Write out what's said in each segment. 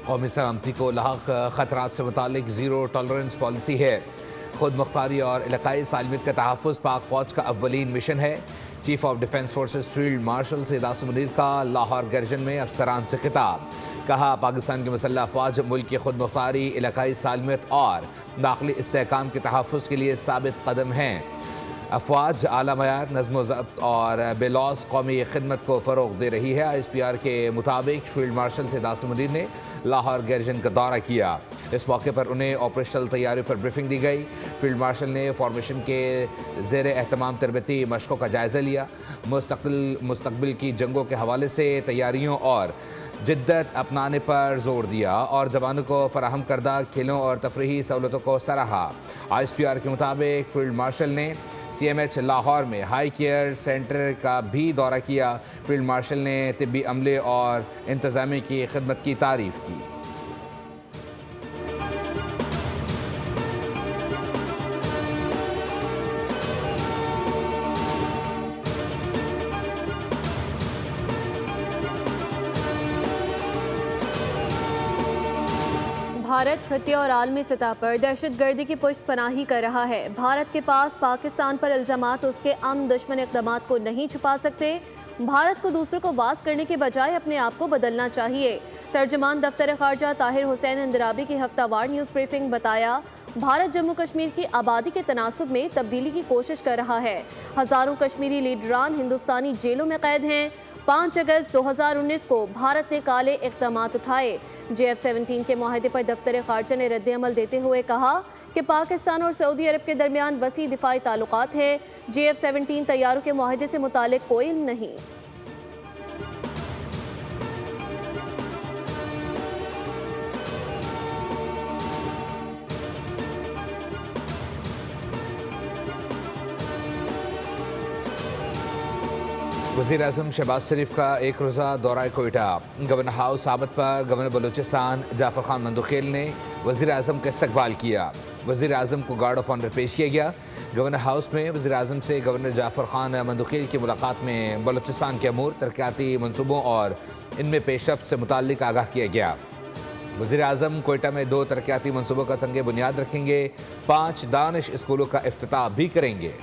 कौमी सलामती को लाहक ख़तरात से मुतालिक ज़ीरो टॉलरेंस पॉलिसी है। खुद मुख्तारी और इलाकाई सालमियत का तहफ़्फ़ुज़ पाक फ़ौज का अव्वलीन मिशन है। Chief of defence forces field marshal Syed Asim Munir का लाहौर गर्जन में अफसरान से खिताब। कहा, पाकिस्तान की मुसल्लह फ़ौज मुल्क की खुद मुख्तारी, इलाकाई सालमियत और दाखिली इस्तेहकाम के तहफ़्फ़ुज़ के लिए साबित कदम हैं। अफवाज आला मयार नज़्म ज़ब्त और बेलौस कौमी खिदमत को फ़रोग़ दे रही है। ISPR के मुताबिक फील्ड मार्शल सैयद आसिम मुनीर ने लाहौर गर्जन का दौरा किया। इस मौके पर उन्हें ऑपरेशनल तैयारियों पर ब्रीफिंग दी गई। फील्ड मार्शल ने फॉर्मेशन के ज़ेर एहतमाम तरबती मशक़ों का जायज़ा लिया। मुस्तक़बिल की जंगों के हवाले से तैयारियों और जिद्दत अपनाने पर जोर दिया और जवानों को फराहम करदा खेलों और तफरीही सहूलतों को सराहा। ISPR के मुताबिक फील्ड मार्शल ने CMH लाहौर में हाई केयर सेंटर का भी दौरा किया। फील्ड मार्शल ने तिब्बी अमले और इंतज़ामिया की खिदमत की तारीफ़ की। भारत खत्ते और आलमी सतह पर दहशतगर्दी की पुष्ट पनाही कर रहा है। भारत के पास पाकिस्तान पर इल्ज़ामात उसके अम दुश्मन इक़दामात को नहीं छुपा सकते। भारत को दूसरों को वास करने के बजाय अपने आप को बदलना चाहिए। तर्जुमान दफ्तर ख़ारजा ताहिर हुसैन इंदिराबी की हफ्तावार न्यूज़ ब्रीफिंग बताया, भारत जम्मू कश्मीर की आबादी के तनासुब में तब्दीली की कोशिश कर रहा है। हज़ारों कश्मीरी लीडरान हिंदुस्तानी जेलों में कैद हैं। 5 अगस्त 2019 को भारत ने काले इक़दामात उठाए। JF-17 के मुआहदे पर दफ्तर ख़ारजा ने रद्द-ए-अमल देते हुए कहा कि पाकिस्तान और सऊदी अरब के दरमियान वसी दिफाई ताल्लुकात है। JF-17 तैयारों के मुआहदे से मुतालिक कोई इल्म नहीं। वज़ीर आज़म शहबाज शरीफ का एक रोज़ा दौरा कोयटा। गवर्नर हाउस आमद पर गवर्नर बलूचिस्तान जाफ़र खान मंदुखेल ने वज़ीर आज़म का इस्तकबाल किया। वज़ीर आज़म को गार्ड ऑफ ऑनर पेश किया गया। गवर्नर हाउस में वज़ीर आज़म से गवर्नर जाफ़र खान मंदुखेल की मुलाकात में बलूचिस्तान के अमूर, तरक्याती मनसूबों और इनमें पेशरफ्त से मुताल्लिक़ आगाह किया गया। वज़ीर आज़म कोयटा में 2 तरक्याती मनसूबों का संग बुनियाद रखेंगे। 5 दानिश स्कूलों का इफ्तिताह भी करेंगे।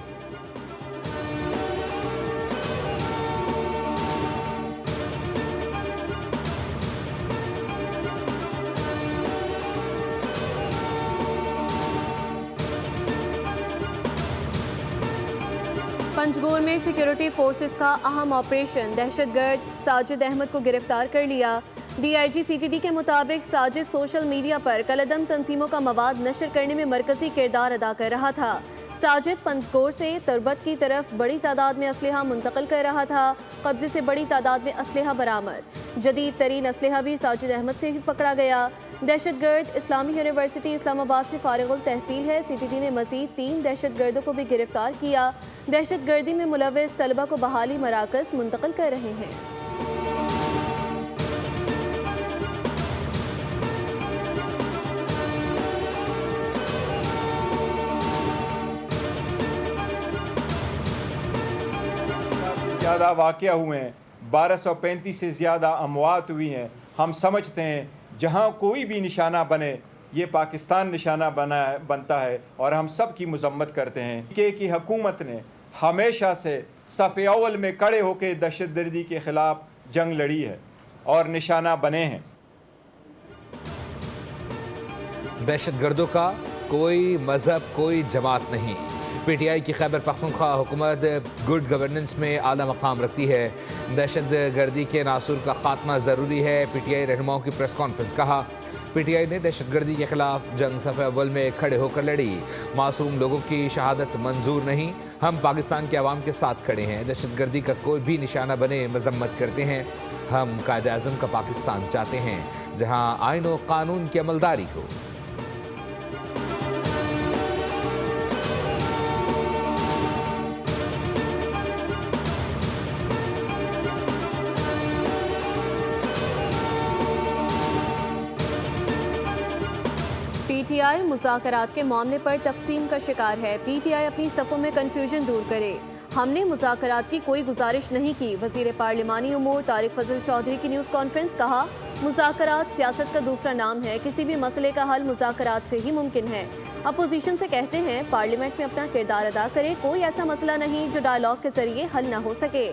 पंजगोर में सिक्योरिटी फोर्सेस का अहम ऑपरेशन, दहशतगर्द साजिद अहमद को गिरफ्तार कर लिया। DIG CTD के मुताबिक साजिद सोशल मीडिया पर कलदम तंजीमों का मवाद नशर करने में मरकजी किरदार अदा कर रहा था। साजिद पंजगोर से तरबत की तरफ बड़ी तादाद में असलहा मुंतकिल कर रहा था। कब्जे से बड़ी तादाद में असलहा बरामद। जदीद तरीन असलहा भी साजिद अहमद से ही पकड़ा गया। दहशतगर्द इस्लामी यूनिवर्सिटी इस्लामाबाद से फारिगुल तहसील है। CTD ने मजीद 3 दहशतगर्दों को भी गिरफ्तार किया। दहशतगर्दी में मुलव्वस तलबा को बहाली मराकज मुंतकिल कर रहे हैं। ज़्यादा वाक़या हुए हैं, 1235 से ज़्यादा अमवात हुई हैं। हम समझते हैं जहाँ कोई भी निशाना बने ये पाकिस्तान निशाना बनता है और हम सब की मजम्मत करते हैं कि हुकूमत ने हमेशा से सफ़े अव्वल में खड़े होकर दहशतगर्दी के ख़िलाफ़ जंग लड़ी है और निशाना बने हैं। दहशतगर्दों का कोई मज़हब, कोई जमात नहीं। PTI की खैबर पख्तूनख्वा हुकूमत गुड गवर्नेंस में आला मकाम रखती है। दहशतगर्दी के नासूर का खात्मा ज़रूरी है। PTI रहनुमाओं की प्रेस कॉन्फ्रेंस। कहा, PTI ने दहशतगर्दी के खिलाफ जंग सफ़े अव्वल में खड़े होकर लड़ी। मासूम लोगों की शहादत मंजूर नहीं। हम पाकिस्तान के अवाम के साथ खड़े हैं। दहशतगर्दी का कोई भी निशाना बने मजम्मत करते हैं। हम कायदे आज़म का पाकिस्तान चाहते हैं जहाँ आइन व कानून की अमलदारी हो। PTI मुज़ाकरात के मामले पर तकसीम का शिकार है। PTI अपनी सफ़ों में कन्फ्यूजन दूर करे। हमने मुज़ाकरात की कोई गुजारिश नहीं की। वज़ीर पार्लिमानी उमूर तारिक फजल चौधरी की न्यूज़ कॉन्फ्रेंस। कहा, मुज़ाकरात सियासत का दूसरा नाम है, किसी भी मसले का हल मुज़ाकरात से ही मुमकिन है। अपोजिशन से कहते हैं पार्लियामेंट में अपना किरदार अदा करे, कोई ऐसा मसला नहीं जो डायलॉग के जरिए हल ना हो सके।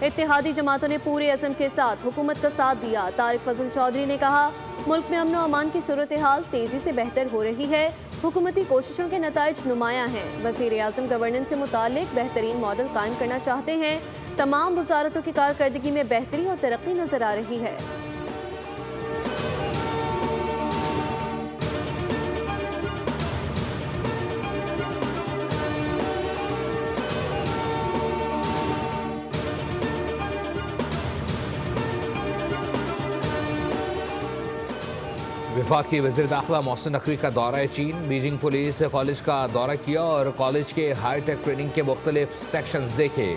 इत्तेहादी जमातों ने पूरे अज़म के साथ हुकूमत का साथ दिया। तारिक फजल चौधरी ने कहा, मुल्क में अमन व अमान की सूरत हाल तेज़ी से बेहतर हो रही है, हुकूमती कोशिशों के नताइज नुमायां हैं। वज़ीर आज़म गवर्नेंस से मुतालिक बेहतरीन मॉडल कायम करना चाहते हैं। तमाम वजारतों की कारकर्दगी में बेहतरी और तरक्की नजर आ रही है। वफाकी वज़ीर दाखिला मोहसिन नकवी का दौरा चीन। बीजिंग पुलिस कॉलेज का दौरा किया और कॉलेज के हाई टेक ट्रेनिंग के मुख्तलिफ सेक्शंस देखे।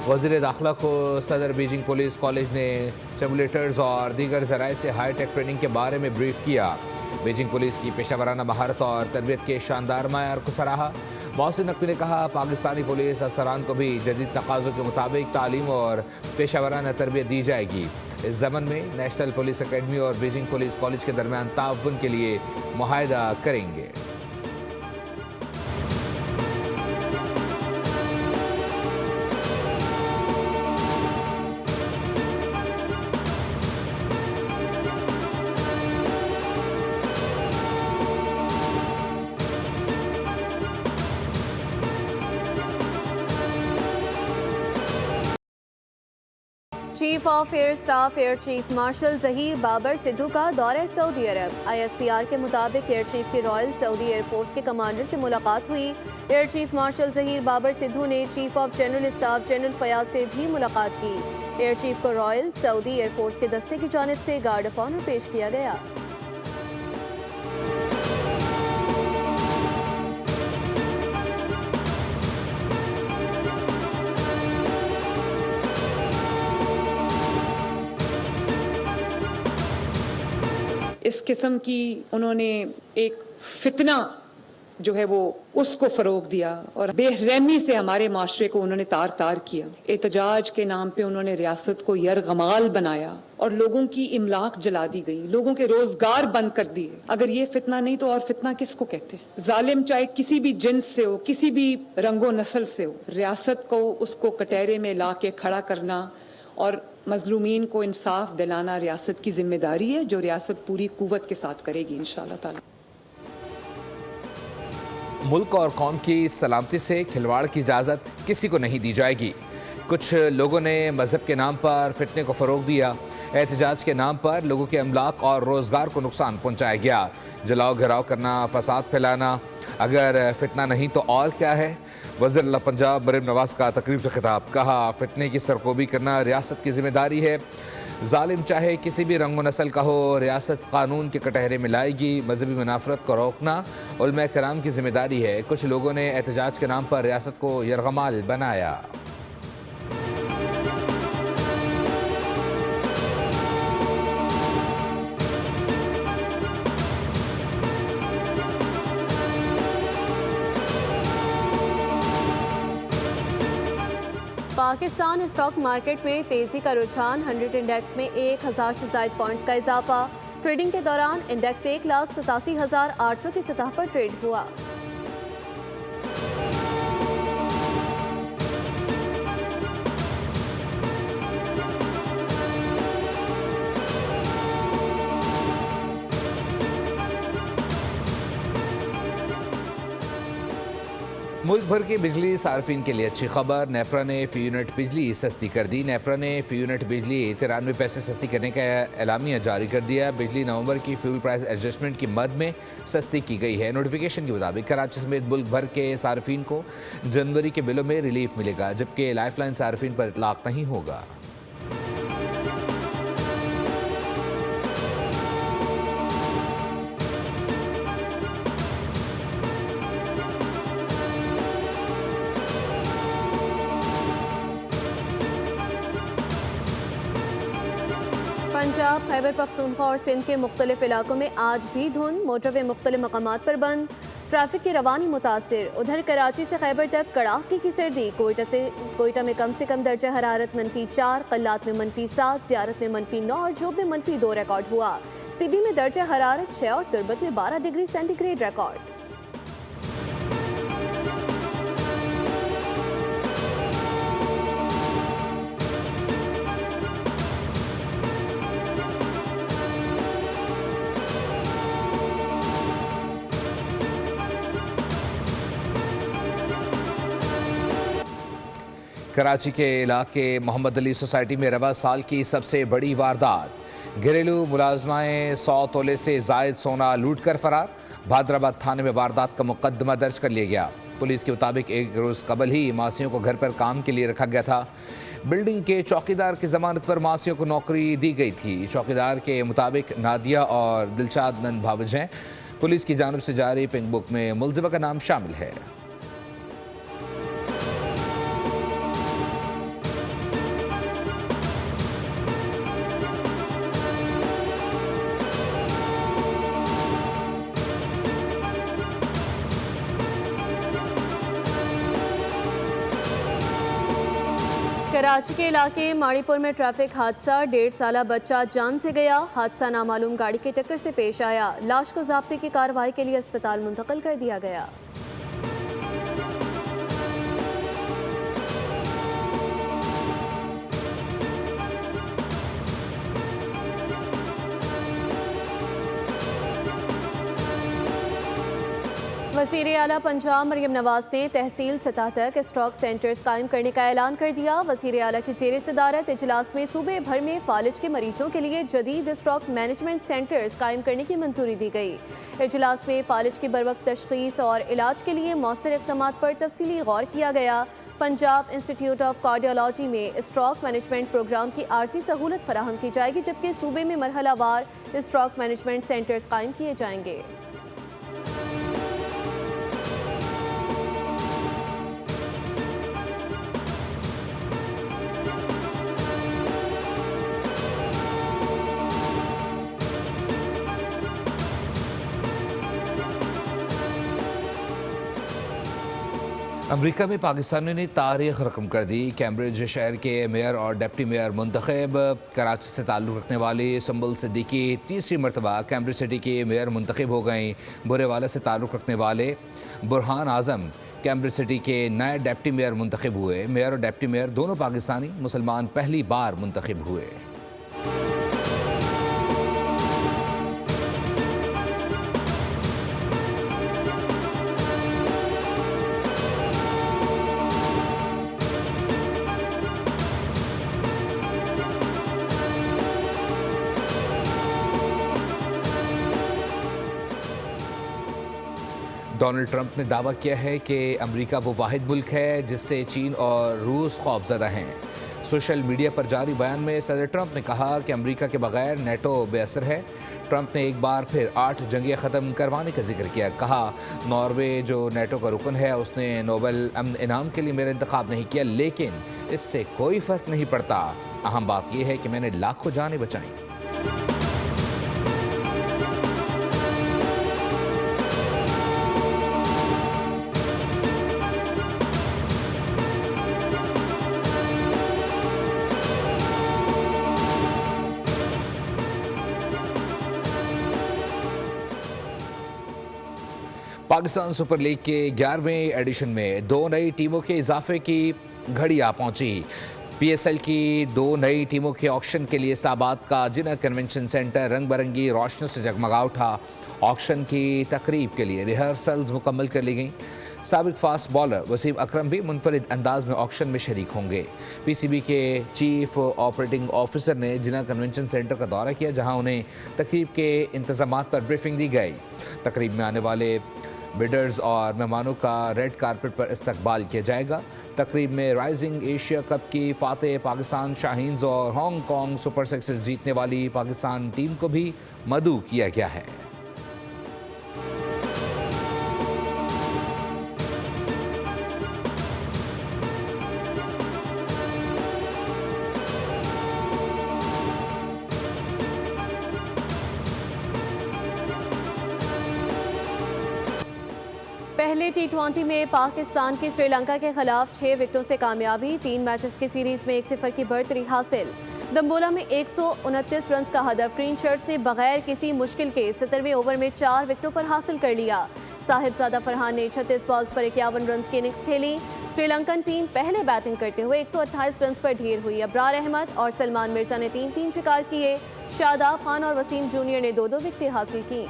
वज़ीर दाखिला को सदर बीजिंग पुलिस कॉलेज ने सिमुलेटर्स और दीगर ज़राए से हाई टेक ट्रेनिंग के बारे में ब्रीफ किया। बीजिंग पुलिस की पेशा वराना महारत और तरबियत के शानदार मायार को सराहा। मोहसिन नकवी ने कहा, पाकिस्तानी पुलिस अफसरान को भी जदीद तकाज़ों के मुताबिक तालीम और पेशा वराना तरबियत दी जाएगी। इस ज़मन में नेशनल पुलिस अकेडमी और बीजिंग पुलिस कॉलेज के दरमियान ताउन के लिए मुआहदा करेंगे। Chief of air staff air chief marshal Zaheer Babar Sidhu का दौरा सऊदी अरब। ISPR के मुताबिक एयर चीफ की रॉयल सऊदी एयरफोर्स के कमांडर से मुलाकात हुई। Air chief marshal Zaheer Babar Sidhu ने chief of general staff general Fayyaz से भी मुलाकात की। एयर चीफ को रॉयल सऊदी एयरफोर्स के दस्ते की जानिब से गार्ड ऑफ ऑनर पेश किया गया। इस किस्म की उन्होंने एक फितना जो है वो उसको फरोग दिया और बेरहमी से हमारे माशरे को उन्होंने तार तार किया। एहतजाज के नाम पे उन्होंने रियासत को यरगमाल बनाया और लोगों की इमलाक जला दी गई, लोगों के रोजगार बंद कर दिए। अगर ये फितना नहीं तो और फितना किसको कहते हैं? जालिम चाहे किसी भी जिन्स से हो, किसी भी रंगो नस्ल से हो, रियासत को उसको कटहरे में ला के खड़ा करना और मजलूमीन को इंसाफ दिलाना रियासत की जिम्मेदारी है, जो रियासत पूरी कुव्वत के साथ करेगी इंशाअल्लाह ताला। मुल्क और कौम की सलामती से खिलवाड़ की इजाज़त किसी को नहीं दी जाएगी। कुछ लोगों ने मज़हब के नाम पर फितने को फ़रोग दिया। एहतजाज के नाम पर लोगों के अमलाक और रोज़गार को नुकसान पहुँचाया गया। जलाओ घिराव करना, फसाद फैलाना, अगर फितना नहीं तो और क्या है? वज़ीर आला पंजाब मरीम नवाज़ का तकरीब से खिताब। कहा, फितने की सरकोबी करना रियासत की जिम्मेदारी है। जालिम चाहे किसी भी रंग व नस्ल का हो, रियासत कानून के कटहरे में लाएगी। मजहबी मुनाफरत को रोकना उलमा कराम की जिम्मेदारी है। कुछ लोगों ने एहतजाज के नाम पर रियासत को यरगमाल बनाया। पाकिस्तान स्टॉक मार्केट में तेजी का रुझान। 100 इंडेक्स में 1000 से ज़ायद पॉइंट्स का इजाफा। ट्रेडिंग के दौरान इंडेक्स 1,87,800 की सतह पर ट्रेड हुआ। मुल्क भर के बिजली सार्फिन के लिए अच्छी खबर। नेपरा ने फी यूनिट बिजली सस्ती कर दी। नेपरा ने फी यूनिट बिजली 93 पैसे सस्ती करने का एलामिया जारी कर दिया। बिजली नवंबर की फ्यूल प्राइस एडजस्टमेंट की मद में सस्ती की गई है। नोटिफिकेशन के मुताबिक कराची समेत मुल्क भर के सार्फिन को जनवरी के बिलों में रिलीफ मिलेगा, जबकि लाइफलाइन सार्फिन पर इतलाक नहीं होगा। पंजाब, खैबर पख्तूनख्वा और सिंध के मुख्तलिफ इलाकों में आज भी धुंध। मोटरवे मुख्तलिफ मकामात पर बंद। ट्रैफिक की रवानी मुतासिर। उधर कराची से खैबर तक कड़ाके की सर्दी। कोयटा में कम से कम दर्जा हरारत -4, कल्लात में -7, ज़ियारत में -9 और जोब में -2 रिकॉर्ड हुआ। सीबी में दर्जा हरारत 6 और तुर्बत में 12 डिग्री सेंटीग्रेड रिकॉर्ड। कराची के इलाके मोहम्मद अली सोसाइटी में रवा साल की सबसे बड़ी वारदात। घरेलू मुलाजमाएं 100 तोले से जायद सोना लूट कर फरार। भादराबाद थाने में वारदात का मुकदमा दर्ज कर लिया गया। पुलिस के मुताबिक एक रोज़ कबल ही मासियों को घर पर काम के लिए रखा गया था। बिल्डिंग के चौकीदार की जमानत पर मासियों को नौकरी दी गई थी। चौकीदार के मुताबिक नादिया और दिलशाद नंद भावज हैं। पुलिस की जानिब से जारी पिंक बुक में मुलजिमा का नाम शामिल है। कराची के इलाके माड़ीपुर में ट्रैफिक हादसा। 1.5 साला बच्चा जान से गया। हादसा नामालूम गाड़ी की टक्कर से पेश आया। लाश को ज़ाब्ते की कार्रवाई के लिए अस्पताल मुंतकिल कर दिया गया। वज़ीर आला पंजाब मरियम नवाज ने तहसील सतह तक स्टॉक सेंटर्स कायम करने का ऐलान कर दिया। वज़ीर आला की ज़ेर सदारत इजलास में सूबे भर में फालिज के मरीजों के लिए जदीद स्टॉक मैनेजमेंट सेंटर्स कायम करने की मंजूरी दी गई। इजलास में फालिज की बरवक्त तशख़ीस और इलाज के लिए मौसर इक़दामात पर तफसीली गौर किया गया। पंजाब इंस्टीट्यूट ऑफ कार्डियोलॉजी में स्टॉक मैनेजमेंट प्रोग्राम की आर्जी सहूलत फराहम की जाएगी, जबकि सूबे में मरहलावार स्टॉक मैनेजमेंट सेंटर्स कायम किए जाएंगे। अमेरिका में पाकिस्तानियों ने तारीख रकम कर दी। कैम्ब्रिज शहर के मेयर और डिप्टी मेयर मुंतखब। कराची से ताल्लुक़ रखने वाली सुंबुल सिद्दीकी तीसरी मरतबा कैम्ब्रिज सिटी के मेयर मुंतखब हो गई। बुरेवाला से ताल्लुक़ रखने वाले बुरहान आज़म कैम्ब्रिज सिटी के नए डिप्टी मेयर मुंतखब हुए। मेयर और डिप्टी मेयर दोनों पाकिस्तानी मुसलमान पहली बार मुंतखब हुए। डोनाल्ड ट्रंप ने दावा किया है कि अमेरिका वो वाहिद मुल्क है जिससे चीन और रूस खौफजदा हैं। सोशल मीडिया पर जारी बयान में सदर ट्रंप ने कहा कि अमेरिका के बगैर नेटो बेअसर है। ट्रंप ने एक बार फिर 8 जंगें ख़त्म करवाने का जिक्र किया। कहा, नॉर्वे जो नेटो का रुकन है उसने नोबेल अमन इनाम के लिए मेरा इंतखाब नहीं किया, लेकिन इससे कोई फ़र्क नहीं पड़ता। अहम बात यह है कि मैंने लाखों जानें बचाईं। पाकिस्तान सुपर लीग के 11वें एडिशन में 2 नई टीमों के इजाफे की घड़ी आ पहुंची। पीएसएल की 2 नई टीमों के ऑक्शन के लिए इस्लामाबाद का जिना कन्वेंशन सेंटर रंग बिरंगी रोशनियों से जगमगा उठा। ऑक्शन की तकरीब के लिए रिहर्सल्स मुकम्मल कर ली गई। साबिक फास्ट बॉलर वसीम अकरम भी मुनफरिद अंदाज में ऑक्शन में शरीक होंगे। पीसीबी के चीफ ऑपरेटिंग ऑफिसर ने जिना कन्वेंशन सेंटर का दौरा किया, जहां उन्हें तकरीब के इंतजामात पर ब्रीफिंग दी गई। तकरीब में आने वाले बिडर्स और मेहमानों का रेड कारपेट पर इस्तकबाल किया जाएगा। तकरीब में राइजिंग एशिया कप की फातेह पाकिस्तान शाहीन्स और हांगकॉन्ग सुपर सिक्सेस जीतने वाली पाकिस्तान टीम को भी मदऊ किया गया है। पहले T20 में पाकिस्तान की श्रीलंका के खिलाफ 6 विकेटों से कामयाबी, 3 मैचेस की सीरीज में 1-0 की बढ़तरी हासिल। दम्बोला में 129 रन का हदफ ग्रीन शर्ट्स ने बगैर किसी मुश्किल के 70वें ओवर में 4 विकेटों पर हासिल कर लिया। साहिबजादा फरहान ने 36 बॉल्स पर 51 रन की इनिंग्स खेली। श्रीलंकन टीम पहले बैटिंग करते हुए 128 रन पर ढेर हुई। अब्रार अहमद और सलमान मिर्जा ने 3-3 शिकार किए। शादाब खान और वसीम जूनियर ने 2-2 विकेटें हासिल की।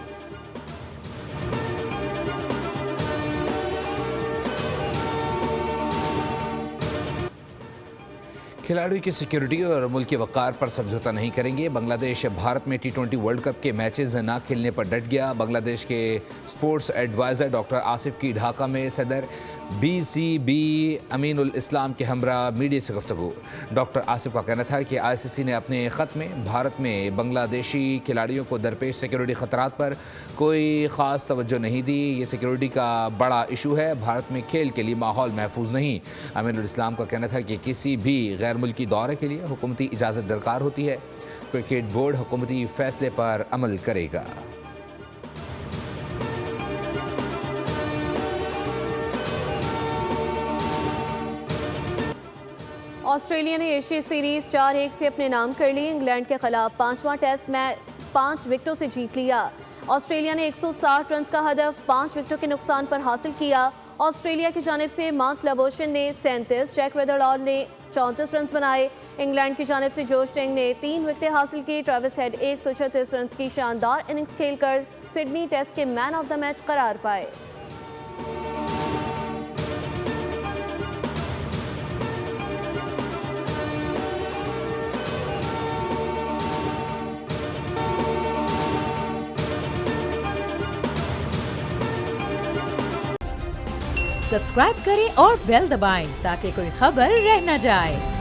खिलाड़ियों की सिक्योरिटी और मुल्क के वक़ार पर समझौता नहीं करेंगे। बांग्लादेश भारत में T20 वर्ल्ड कप के मैचेस न खेलने पर डट गया। बांग्लादेश के स्पोर्ट्स एडवाइज़र डॉक्टर आसिफ की ढाका में सदर BCB अमीनुल इस्लाम के हमरा मीडिया से गुफ्तगू। डॉक्टर आसिफ का कहना था कि ICC ने अपने ख़त में भारत में बांग्लादेशी खिलाड़ियों को दरपेश सिक्योरिटी ख़तरात पर कोई ख़ास तवज्जो नहीं दी। ये सिक्योरिटी का बड़ा इशू है। भारत में खेल के लिए माहौल महफूज नहीं। अमीनुल इस्लाम का कहना था कि किसी भी गैर मुल्की दौरे के लिए हुकूमती इजाज़त दरकार होती है। क्रिकेट बोर्ड हुकूमती फैसले पर अमल करेगा। ऑस्ट्रेलिया ने एशिया सीरीज 4-1 से अपने नाम कर ली। इंग्लैंड के खिलाफ 5वां टेस्ट मैच 5 विकेटों से जीत लिया। ऑस्ट्रेलिया ने 160 रन का हदफ 5 विकेटों के नुकसान पर हासिल किया। ऑस्ट्रेलिया की जानिब से मार्क्स लाबोशन ने 37, जैक वेदरलॉल ने 34 रन बनाए। इंग्लैंड की जानिब से जोश टेंग ने 3 विकेटें हासिल की। ट्रेविस हेड 136 रन की शानदार इनिंग्स खेलकर सिडनी टेस्ट के मैन ऑफ द मैच करार पाए। सब्सक्राइब करें और बेल दबाएं ताकि कोई खबर रह न जाए।